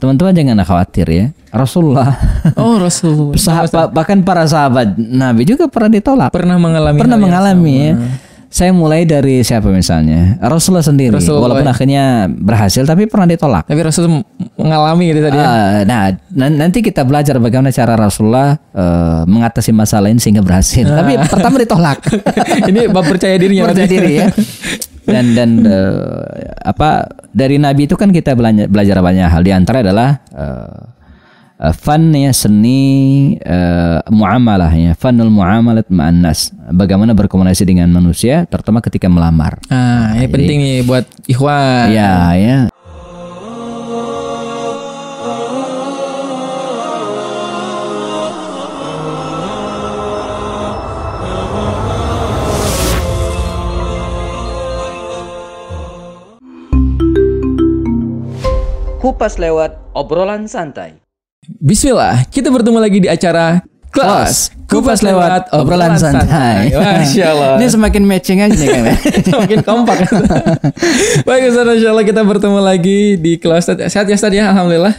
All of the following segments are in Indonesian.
teman-teman jangan khawatir ya. Rasulullah. Oh, Rasul. Bahkan para sahabat Nabi juga pernah ditolak. Pernah mengalami ya. Saya mulai dari siapa misalnya? Rasulullah sendiri. Walaupun akhirnya berhasil tapi pernah ditolak. Tapi Rasul mengalami gitu tadi. Nah, nanti kita belajar bagaimana cara Rasulullah mengatasi masalah ini sehingga berhasil. Tapi pertama ditolak. Ini bab percaya dirinya. Percaya diri ya. Dan dari Nabi itu kan kita belajar banyak hal. Di antara adalah fan ya, seni muamalah ya, fanul muamalat ma'an nas, bagaimana berkomunikasi dengan manusia terutama ketika melamar. Ini penting nih buat ikhwan. Ya. Kupas lewat obrolan santai. Bismillah, kita bertemu lagi di acara Kelas Kupas lewat obrolan santai. Masya Allah. Ini semakin matching aja nih kan. Semakin kompak. Baik Ustaz, Insya Allah kita bertemu lagi di kelas. Sehat ya Ustaz ya? Alhamdulillah.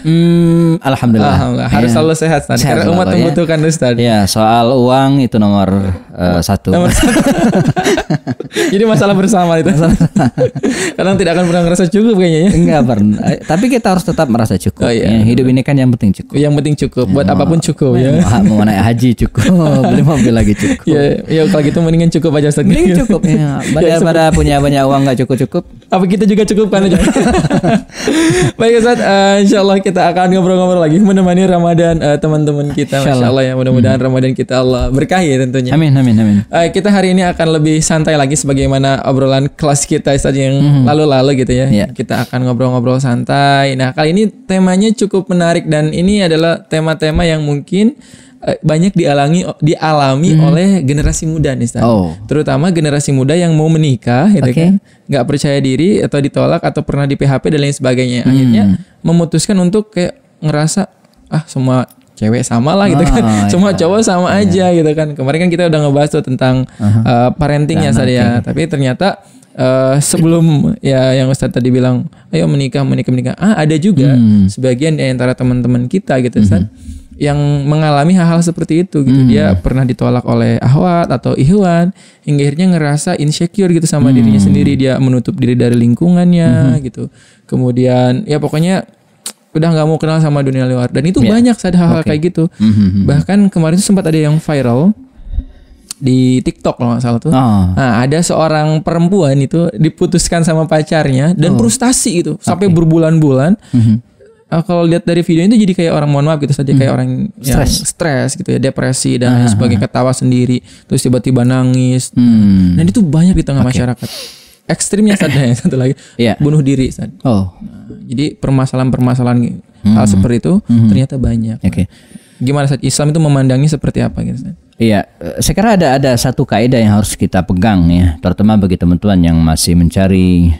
Alhamdulillah. Harus selalu sehat Ustaz. Karena umat membutuhkan Ustaz. Ya, soal uang itu nomor satu. Jadi masalah bersama itu. Kadang tidak akan pernah merasa cukup kayaknya ya. Enggak pernah. Tapi kita harus tetap merasa cukup. Hidup ini kan yang penting cukup. Yang penting cukup. Buat apapun cukup ya. Mau naik haji cukup. Beli mobil lagi cukup. Ya kalau gitu mendingan cukup aja Ustaz. Mending cukup ya. Daripada punya banyak uang gak cukup-cukup. Apa kita juga cukup kan aja. Baik Ustaz, insyaallah kita akan ngobrol-ngobrol lagi menemani Ramadan teman-teman kita. Masyaallah ya, mudah-mudahan Ramadan kita Allah berkahi tentunya. Amin. Kita hari ini akan lebih santai lagi sebagaimana obrolan kelas kita Ustaz yang lalu-lalu gitu ya. Kita akan ngobrol-ngobrol santai. Nah, kali ini temanya cukup menarik dan ini adalah tema-tema yang mungkin banyak dialami oleh generasi muda nih Ustaz. Terutama generasi muda yang mau menikah gitu kan, nggak percaya diri atau ditolak atau pernah di PHP dan lain sebagainya. Akhirnya memutuskan untuk kayak ngerasa semua cewek sama lah gitu kan. Semua cowok sama aja gitu kan. Kemarin kan kita udah ngebahas tuh tentang parentingnya Ustaz ya. Tapi ternyata sebelum ya yang Ustaz tadi bilang ayo menikah. Ada juga sebagian di antara teman-teman kita gitu Ustaz yang mengalami hal-hal seperti itu gitu. Dia pernah ditolak oleh akhwat atau ikhwan hingga akhirnya ngerasa insecure gitu sama dirinya sendiri, dia menutup diri dari lingkungannya gitu. Kemudian ya pokoknya udah nggak mau kenal sama dunia luar dan itu banyak hal-hal kayak gitu. Bahkan kemarin itu sempat ada yang viral di TikTok kalau nggak salah tuh. Nah, ada seorang perempuan itu diputuskan sama pacarnya dan frustasi gitu sampai berbulan-bulan. Kalau lihat dari video itu jadi kayak orang, mohon maaf gitu saja, kayak orang yang stres gitu ya, depresi dan lain sebagainya, ketawa sendiri, terus tiba-tiba nangis. Dan itu banyak di tengah masyarakat. Ekstrimnya saja yang satu lagi, bunuh diri. Nah, jadi permasalahan-permasalahan hal seperti itu ternyata banyak. Gimana Ustaz, Islam itu memandangnya seperti apa gitu Ustaz? Iya, sekarang ada satu kaidah yang harus kita pegang ya, terutama bagi teman-teman yang masih mencari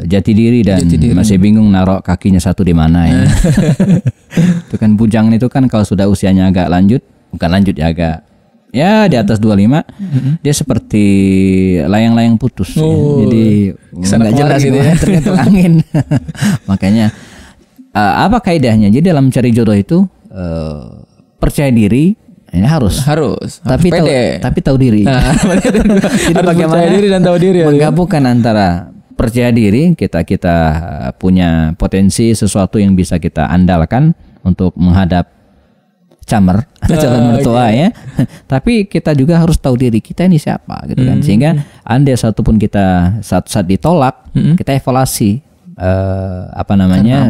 jati diri dan masih bingung naruh kakinya satu di mana ya. Itu kan bujangan itu kan kalau sudah usianya agak bukan lanjut ya, agak ya di atas 25, dia seperti layang-layang putus ya. Jadi nggak jelas gitu ya, tergantung angin. Makanya apa kaidahnya? Jadi dalam cari jodoh itu percaya diri. Ini harus tapi tahu diri. Jadi bagaimana percaya diri dan tahu diri menggabungkan antara percaya diri, kita punya potensi sesuatu yang bisa kita andalkan untuk menghadap calon mertua ya. Tapi kita juga harus tahu diri kita ini siapa gitu kan. Sehingga andai satupun kita saat ditolak, kita evaluasi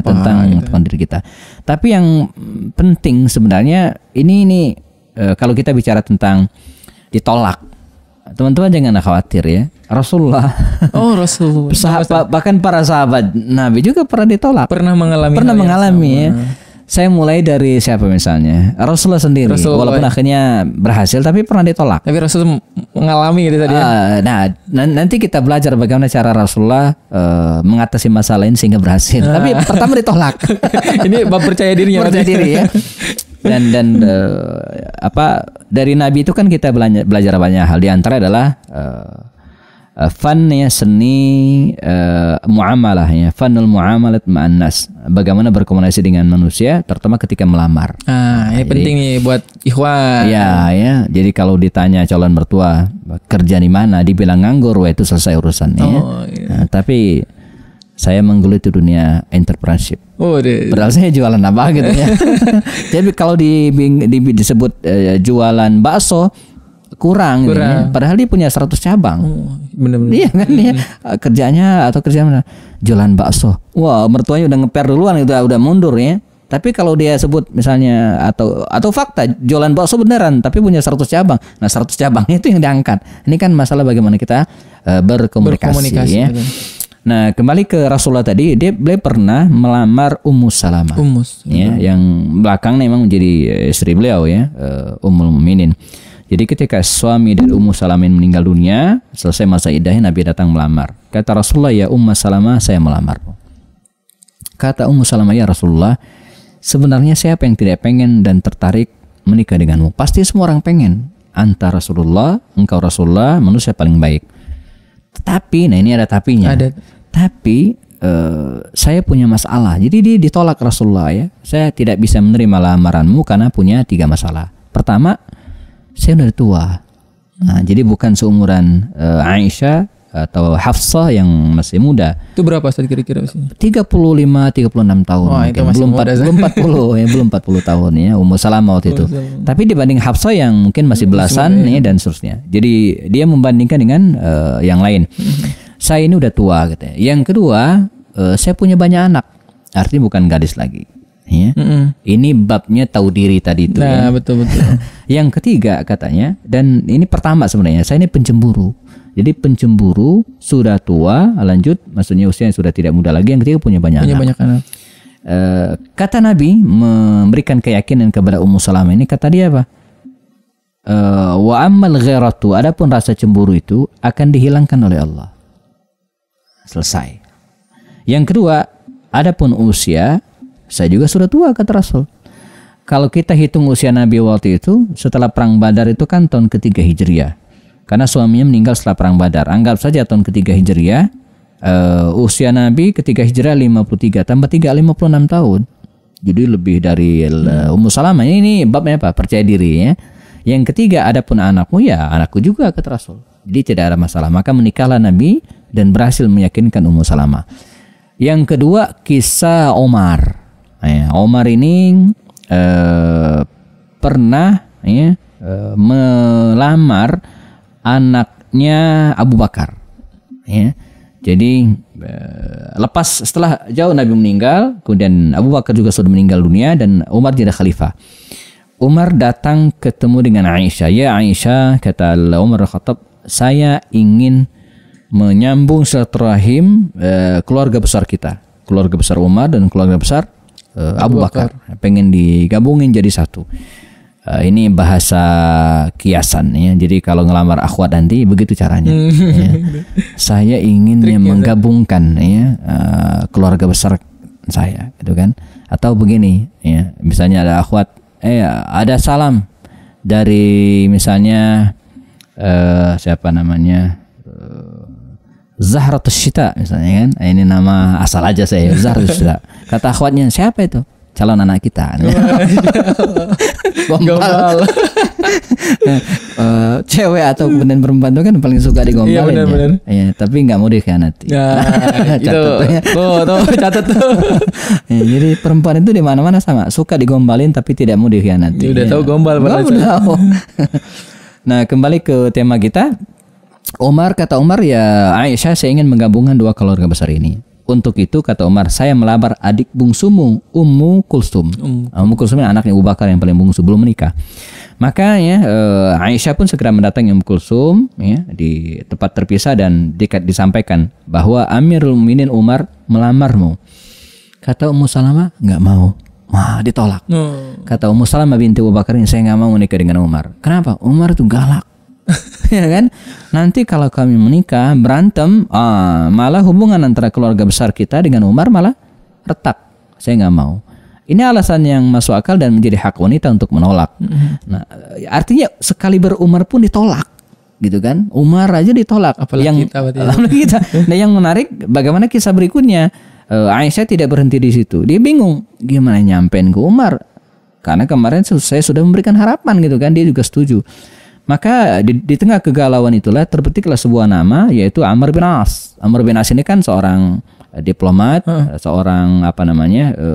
tentang diri kita. Tapi yang penting sebenarnya ini kalau kita bicara tentang ditolak, teman-teman jangan khawatir ya. Rasulullah. Rasul. Bahkan para sahabat Nabi juga pernah ditolak. Pernah mengalami ya. Saya mulai dari siapa misalnya? Rasulullah sendiri. Walaupun akhirnya berhasil tapi pernah ditolak. Tapi Rasul mengalami gitu tadi. Nah, nanti kita belajar bagaimana cara Rasulullah mengatasi masalah ini sehingga berhasil. Tapi pertama ditolak. Ini bab percaya dirinya. Percaya diri ya. Dan dari Nabi itu kan kita belajar banyak hal. Di antara adalah fan ya, seni muamalah ya, fanul muamalat ma'an nas, bagaimana berkomunikasi dengan manusia terutama ketika melamar. Ini penting nih buat ikhwan. Ya, jadi kalau ditanya calon mertua kerja di mana, dibilang nganggur, wah itu selesai urusannya. Nah, tapi saya menggeluti dunia entrepreneurship. Padahal saya jualan apa gitu ya. Jadi kalau disebut jualan bakso kurang. Gitu ya. Padahal dia punya 100 cabang. Bener-bener. Iya kan ya. Kerjanya jualan bakso. Wah, mertuanya udah ngeper duluan, udah mundur ya. Tapi kalau dia sebut misalnya atau fakta jualan bakso beneran tapi punya 100 cabang. Nah, 100 cabangnya itu yang diangkat. Ini kan masalah bagaimana kita berkomunikasi ya. Betul. Nah, kembali ke Rasulullah tadi, beliau pernah melamar Ummu Salamah. Ya, yang belakang memang menjadi istri beliau ya, Ummul Mukminin. Jadi ketika suami dari Ummu Salamah meninggal dunia, selesai masa iddahnya, Nabi datang melamar. Kata Rasulullah, "Ya Ummu Salamah, saya melamarmu." Kata Ummu Salamah, "Ya Rasulullah, sebenarnya siapa yang tidak pengen dan tertarik menikah denganmu? Pasti semua orang pengen. Anta Rasulullah, engkau Rasulullah, manusia paling baik. Tapi, nah ini ada tapinya. Tapi saya punya masalah." Jadi dia ditolak Rasulullah ya. "Saya tidak bisa menerima lamaranmu karena punya 3 masalah. Pertama, saya udah tua." Nah, jadi bukan seumuran Aisyah atau Hafsah yang masih muda. Itu berapa Ustaz kira-kira usianya? 35-36 tahun. Itu masih belum 40 ya, belum 40 tahun ya Ummu Salamah waktu itu. Tapi dibanding Hafsah yang mungkin masih belasan ya, dan seterusnya. Jadi dia membandingkan dengan yang lain. Saya ini udah tua gitu ya. Yang kedua, saya punya banyak anak. Artinya bukan gadis lagi. Ya. Ini babnya tahu diri tadi itu. Nah, ya. betul. Yang ketiga katanya, dan ini pertama sebenarnya, saya ini pencemburu. Jadi pencemburu, sudah tua, lanjut, maksudnya usianya sudah tidak muda lagi. Yang ketiga punya banyak anak. Kata Nabi memberikan keyakinan kepada Ummu Salamah ini, kata dia apa? Wa ammal ghairatu, adapun rasa cemburu itu akan dihilangkan oleh Allah. Selesai. Yang kedua, adapun usia, saya juga sudah tua, kata Rasul. Kalau kita hitung usia Nabi waktu itu, setelah perang Badar itu kan tahun ketiga Hijriah. Karena suaminya meninggal setelah perang Badar. Anggap saja tahun ketiga Hijriah, usia Nabi ketika Hijriah 53, tambah 3, 56 tahun. Jadi lebih dari Ummu Salamah. Ini babnya apa? Percaya diri ya. Yang ketiga, adapun anakmu, ya anakku juga, kata Rasul. Jadi tidak ada masalah. Maka menikahlah Nabi dan berhasil meyakinkan Ummu Salamah. Yang kedua, kisah Omar. Omar ini pernah melamar anaknya Abu Bakar. Ya. Jadi lepas setelah jauh Nabi meninggal, kemudian Abu Bakar juga sudah meninggal dunia dan Umar jadi khalifah. Umar datang ketemu dengan Aisyah. "Ya Aisyah," kata Umar Khattab, "saya ingin menyambung silaturahim keluarga besar kita. Keluarga besar Umar dan keluarga besar Abu Bakar. Pengen digabungin jadi satu." Ini bahasa kiasan ya. Jadi kalau ngelamar akhwat nanti begitu caranya. Ya. Saya ingin menggabungkan ya keluarga besar saya, gitu kan? Atau begini ya, misalnya ada akhwat, ada salam dari misalnya siapa namanya, Zahratus Syita misalnya kan. Ini nama asal aja saya, Zahratus Syita. Kata akhwatnya, "Siapa itu?" "Calon anak kita." Gombal. Cewek atau kemudian perempuan itu kan paling suka digombalin. Iya, bener. Ya, tapi nggak mau dikhianati. Catat tuh. Ya, jadi perempuan itu di mana-mana sama, suka digombalin tapi tidak mau dikhianati. Udah tahu gombal padahal. Nah, kembali ke tema kita. Kata Umar, "Ya Aisyah, saya ingin menggabungkan 2 keluarga besar ini. Untuk itu," kata Umar, "saya melamar adik bungsumu, Ummu Kulsum." Ummu Kulsum ini anaknya Abu Bakar yang paling bungsu, belum menikah. Maka ya Aisyah pun segera mendatangi Ummu Kulsum ya, di tempat terpisah dan disampaikan bahwa Amirul Mukminin Umar melamarmu. Kata Ummu Salamah, "Nggak mau." Wah, ditolak. Kata Ummu Salamah binti Abu Bakar, "Saya nggak mau menikah dengan Umar." Kenapa? Umar itu galak. Ya kan? Nanti kalau kami menikah berantem, malah hubungan antara keluarga besar kita dengan Umar malah retak. Saya nggak mau. Ini alasan yang masuk akal dan menjadi hak wanita untuk menolak. Nah, artinya sekali berumar pun ditolak. gitu kan. Umar aja ditolak. Apalagi kita. Nah, yang menarik bagaimana kisah berikutnya. Aisyah tidak berhenti di situ. Dia bingung gimana nyampein ke Umar. Karena kemarin saya sudah memberikan harapan gitu kan. Dia juga setuju. Maka di tengah kegalauan itulah terbetiklah sebuah nama yaitu Amr bin As. Amr bin As ini kan seorang diplomat, seorang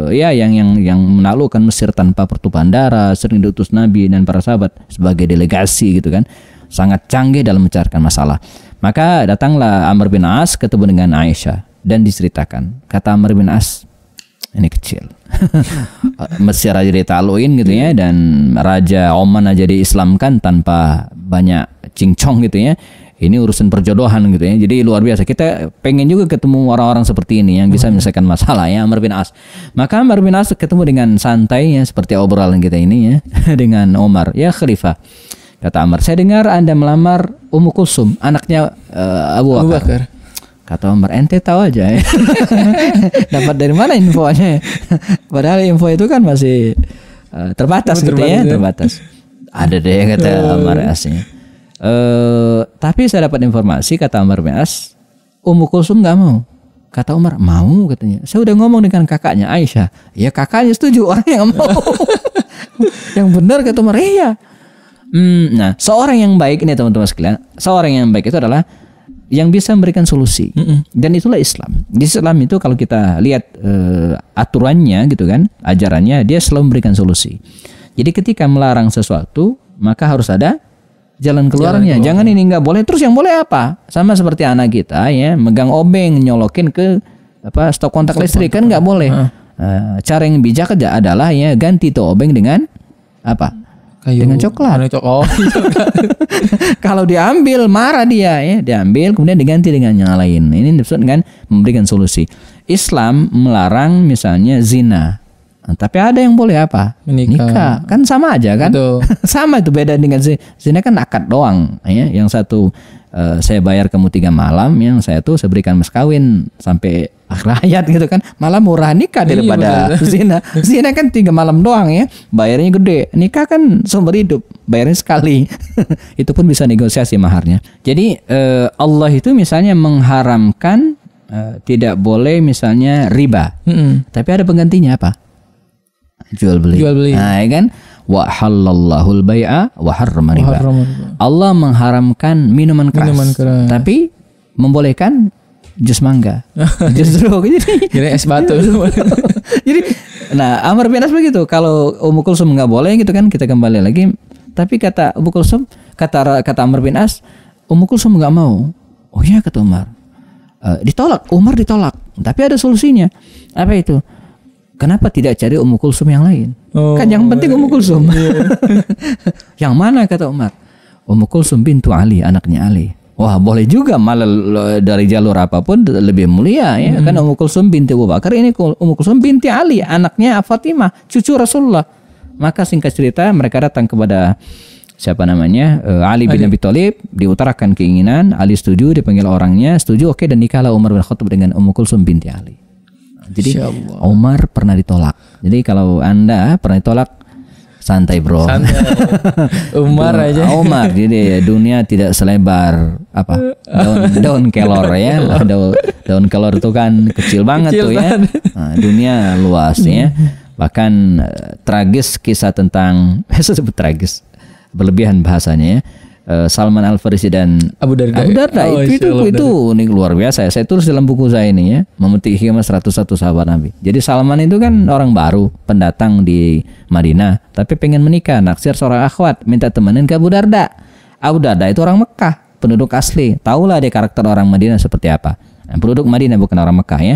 yang menaklukkan Mesir tanpa pertumpahan darah, sering diutus Nabi dan para sahabat sebagai delegasi gitu kan. Sangat canggih dalam mencarikan masalah. Maka datanglah Amr bin As ketemu dengan Aisyah dan diceritakan. Kata Amr bin As, ini kecil. Mesir aja ditaklukin gitu ya, dan Raja Oman aja diislamkan tanpa banyak cincong gitu ya. Ini urusan perjodohan gitu ya. Jadi luar biasa. Kita pengen juga ketemu orang-orang seperti ini yang bisa menyelesaikan masalah ya, Amr bin As. Maka Amr bin As ketemu dengan santai ya, seperti obrolan kita ini ya, dengan Umar. Ya Khalifah, kata Amr, saya dengar Anda melamar Ummu Kulsum, anaknya Abu Bakar. Kata Umar, ente tahu aja ya. Dapat dari mana infonya? Padahal info itu kan masih terbatas gitu ya, terbatas. Ada deh kata Umar Asnya. Tapi saya dapat informasi, kata Umar bin As, Ummu Kulsum nggak mau. Kata Umar, mau katanya. Saya udah ngomong dengan kakaknya Aisyah. Ya kakaknya setuju, orangnya nggak mau. Yang benar kata Umar, iya. Nah, seorang yang baik ini teman-teman sekalian, seorang yang baik itu adalah yang bisa memberikan solusi. Dan itulah Islam. Di Islam itu kalau kita lihat aturannya gitu kan, ajarannya, dia selalu memberikan solusi. Jadi ketika melarang sesuatu, maka harus ada jalan keluarnya. Jangan ini nggak boleh, terus yang boleh apa? Sama seperti anak kita ya, megang obeng, nyolokin ke stok kontak listrik kan nggak boleh. Cara yang bijak adalah ya ganti tuh obeng dengan apa? Kayu. Dengan coklat. Kalau diambil marah dia ya, diambil kemudian diganti dengan yang lain. Ini disebut dengan memberikan solusi. Islam melarang misalnya zina. Tapi ada yang boleh apa? Nikah. Kan sama aja kan? Sama itu, beda dengan zina kan akad doang ya. Yang satu saya bayar kamu 3 malam, yang saya tuh saya berikan mas kawin sampai akhir hayat gitu kan. Malah murah nikah daripada zina. Zina kan 3 malam doang ya, bayarnya gede. Nikah kan seumur hidup, bayarnya sekali. Itu pun bisa negosiasi maharnya. Jadi Allah itu misalnya mengharamkan tidak boleh misalnya riba. Tapi ada penggantinya apa? Jual beli. Nah, ya kan? Wa halallahu al-bai'a wa harrama riba. Allah mengharamkan minuman keras. Tapi membolehkan jus mangga. Jus jeruk. Jadi es batu. Jadi nah, Amr bin As begitu. Kalau Ummu Kulsum enggak boleh gitu kan, kita kembali lagi. Tapi kata Ummu Kulsum, kata Amr bin As, Ummu Kulsum enggak mau. Oh iya kata Umar. Ditolak, Umar ditolak. Tapi ada solusinya. Apa itu? Kenapa tidak cari Ummu Kulsum yang lain? Kan yang penting Ummu Kulsum. Yang mana kata Umar? Ummu Kulsum bintu Ali, anaknya Ali. Wah boleh juga, malah dari jalur apapun lebih mulia ya. Kan Ummu Kulsum binti Abu Bakar, ini Ummu Kulsum binti Ali, anaknya Fatimah, cucu Rasulullah. Maka singkat cerita mereka datang kepada siapa namanya Ali bin Abi Thalib, diutarakan keinginan, Ali setuju, dipanggil orangnya, setuju, oke, dan nikahlah Umar bin Khattab dengan Ummu Kulsum binti Ali. Jadi Umar pernah ditolak. Jadi kalau Anda pernah ditolak, santai bro. Santai. Umar aja. Umar. Jadi dunia tidak selebar apa daun kelor ya. Daun kelor itu kan kecil banget tuh ya. Nah, dunia luas ya. Bahkan tragis kisah tentang sebut tragis, berlebihan bahasanya ya. Salman Al-Farisi dan Abu Darda itu ini luar biasa ya. Saya tulis dalam buku saya ini ya, Memetik Hikmah 101 Sahabat Nabi. Jadi Salman itu kan orang baru, pendatang di Madinah, tapi pengen menikah, naksir seorang akhwat, minta temenin ke Abu Darda. Abu Darda itu orang Mekah, penduduk asli, tahulah dia karakter orang Madinah seperti apa. Penduduk Madinah bukan orang Mekah ya.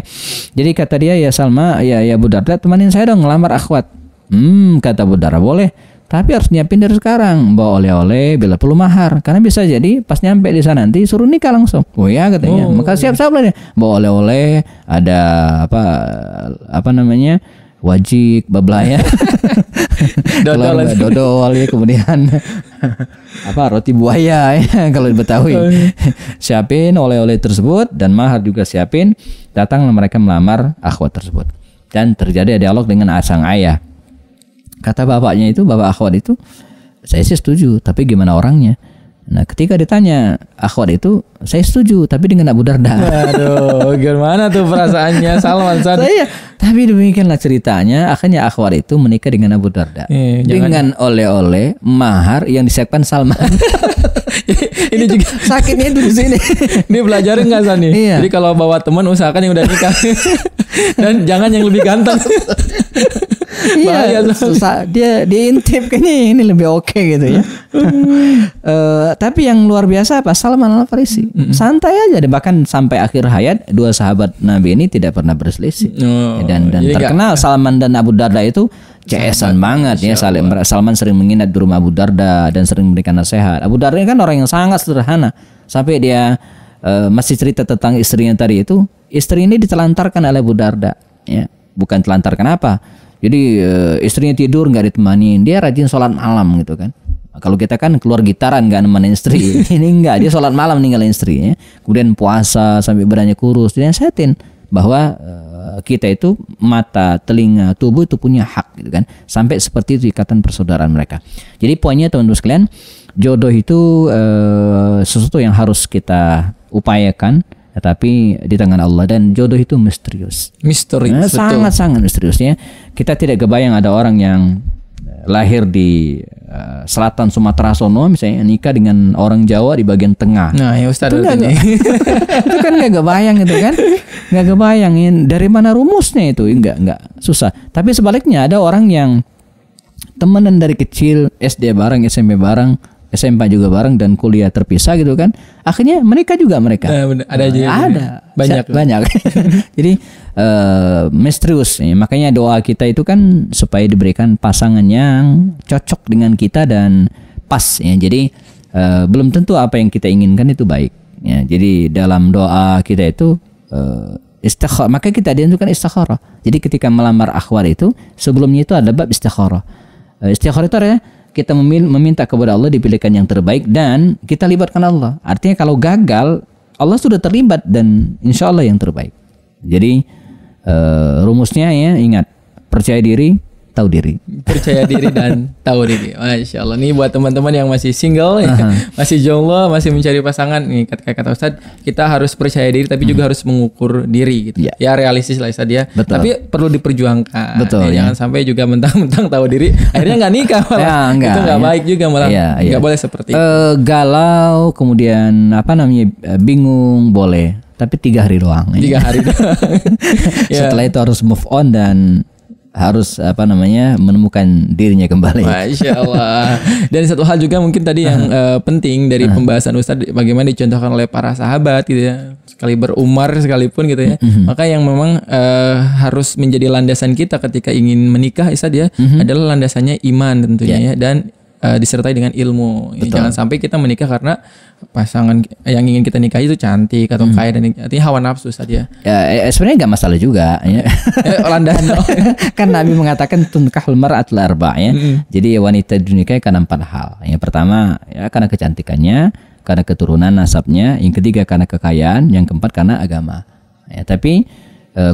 Jadi kata dia, ya Salma, ya Abu Darda, temenin saya dong ngelamar akhwat. Kata Abu Darda, boleh. Tapi harus nyiapin dari sekarang, bawa oleh-oleh, bila perlu mahar, karena bisa jadi pas nyampe di sana nanti suruh nikah langsung. Oh ya katanya, maka siap-siap lah dia, bawa oleh-oleh, ada apa namanya, wajik, bablaya, dodol ya, kemudian roti buaya ya kalau di Betawi. Siapin oleh-oleh tersebut dan mahar juga siapin. Datanglah mereka melamar akhwat tersebut dan terjadi dialog dengan sang ayah. Kata bapaknya itu, bapak akhwat itu, saya sih setuju, tapi gimana orangnya? Nah, ketika ditanya akhwat itu, saya setuju, tapi dengan Abu Darda. Aduh, gimana tuh perasaannya Salman? Tapi demikianlah ceritanya. Akhirnya akhwat itu menikah dengan Abu Darda dengan oleh-oleh mahar yang disiapkan Salman. Ini juga sakitnya itu di sini. Ini belajarin nggak San nih? Iya. Jadi kalau bawa teman usahakan yang udah nikah dan jangan yang lebih ganteng. Iya, susah. Dia diintip kayaknya ini lebih oke gitu ya. Tapi yang luar biasa apa? Salman Al-Farisi. Santai aja deh, bahkan sampai akhir hayat dua sahabat Nabi ini tidak pernah berselisih. Dan terkenal Salman dan Abu Darda itu CS-an banget ya. Salman sering menginap di rumah Abu Darda dan sering memberikan nasihat. Abu Darda kan orang yang sangat sederhana. Sampai dia masih cerita tentang istrinya tadi itu, istri ini ditelantarkan oleh Abu Darda ya. Bukan telantarkan apa? Jadi istrinya tidur nggak ditemani, dia rajin sholat malam gitu kan. Kalau kita kan keluar gitaran nggak nemenin istri, ini enggak, dia sholat malam ninggalin istrinya. Kemudian puasa sampai badannya kurus. Dia nasihatin bahwa kita itu mata, telinga, tubuh itu punya hak gitu kan. Sampai seperti itu ikatan persaudaraan mereka. Jadi poinnya teman-teman sekalian, jodoh itu sesuatu yang harus kita upayakan. Tapi di tangan Allah, dan jodoh itu misterius. Sangat-sangat misteriusnya. Kita tidak kebayang ada orang yang lahir di selatan Sumatera sono misalnya nikah dengan orang Jawa di bagian tengah. Nah, ya Ustaz ini. Itu kan nggak kebayang gitu kan? Nggak kebayangin dari mana rumusnya itu, nggak susah. Tapi sebaliknya ada orang yang temenan dari kecil, SD bareng, SMP bareng, SMP juga bareng, dan kuliah terpisah gitu kan. Akhirnya menikah juga mereka. Ada banyak. Jadi misterius. Makanya doa kita itu kan supaya diberikan pasangan yang cocok dengan kita dan pas ya. Jadi belum tentu apa yang kita inginkan itu baik ya. Jadi dalam doa kita itu istikharah. Maka kita dianjurkan istikharah. Jadi ketika melamar akhwat itu sebelumnya itu ada bab istikharah. Istikharah itu adalah kita meminta kepada Allah dipilihkan yang terbaik dan kita libatkan Allah. Artinya kalau gagal, Allah sudah terlibat dan insya Allah yang terbaik. Jadi rumusnya ya, ingat, percaya diri, tahu diri. Percaya diri dan tahu diri. Masya Allah. Nih buat teman-teman yang masih single, masih jomblo, masih mencari pasangan, nih kata Ustadz, kita harus percaya diri tapi juga harus mengukur diri gitu. Ya realistis lah Ustadz ya. Betul. Tapi perlu diperjuangkan. Betul. Ya. Jangan sampai juga mentang-mentang tahu diri, akhirnya nggak nikah malah. Itu nggak baik juga malah. Nggak boleh seperti itu. Galau, kemudian bingung boleh, tapi 3 hari doang. 3 hari doang. Setelah itu harus move on dan harus menemukan dirinya kembali. Masya Allah. Dan satu hal juga mungkin tadi yang penting dari pembahasan Ustadz, bagaimana dicontohkan oleh para sahabat gitu ya, sekali berumar sekalipun gitu ya. Maka yang memang harus menjadi landasan kita ketika ingin menikah Ustadz ya, adalah landasannya iman tentunya ya, dan disertai dengan ilmu. Jangan sampai kita menikah karena pasangan yang ingin kita nikahi itu cantik atau kaya, dan artinya hawa nafsu saja. Ya sebenarnya nggak masalah juga ya. Landasan kan Nabi mengatakan tunkahul mar'atul arba' ya. Jadi wanita dinikahi karena 4 hal. Yang pertama ya karena kecantikannya, karena keturunan nasabnya, yang ketiga karena kekayaan, yang keempat karena agama. Ya, tapi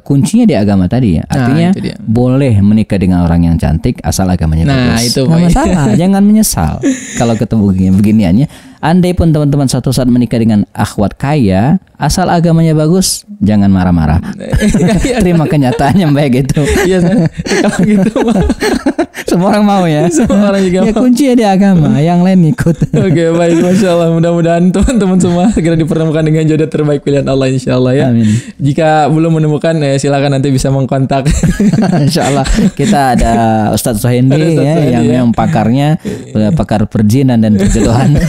kuncinya di agama tadi ya. Artinya boleh menikah dengan orang yang cantik asal agamanya bagus. Itu nggak masalah, jangan menyesal kalau ketemu beginiannya. Andai pun teman-teman suatu saat menikah dengan akhwat kaya, asal agamanya bagus, jangan marah-marah. Terima kenyataannya baik itu. Iya, kalau gitu semua orang mau ya. Semua orang juga mau. Kuncinya di agama, yang lain ikut. Oke, baik, Masya Allah. Mudah-mudahan teman-teman semua segera dipertemukan dengan jodoh terbaik pilihan Allah, insya Allah ya. Amin. Jika belum menemukan, silakan nanti bisa mengkontak. Insya Allah. Kita ada Ustadz Sohendi ya, yang pakarnya, pakar perjinan dan perjodohan.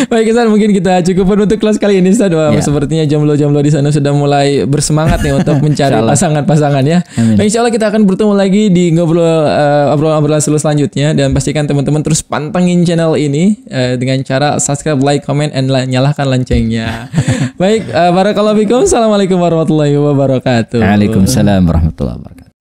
Baik Ustaz, mungkin kita cukupkan untuk kelas kali ini Ustaz. Sepertinya jomblo-jomblo di sana sudah mulai bersemangat nih untuk mencari pasangan-pasangan ya. Insya Allah kita akan bertemu lagi di obrolan selanjutnya, dan pastikan teman-teman terus pantengin channel ini dengan cara subscribe, like, comment, and nyalakan loncengnya. Baik, barakallahu fikum. Assalamualaikum warahmatullahi wabarakatuh. Waalaikumsalam warahmatullahi wabarakatuh.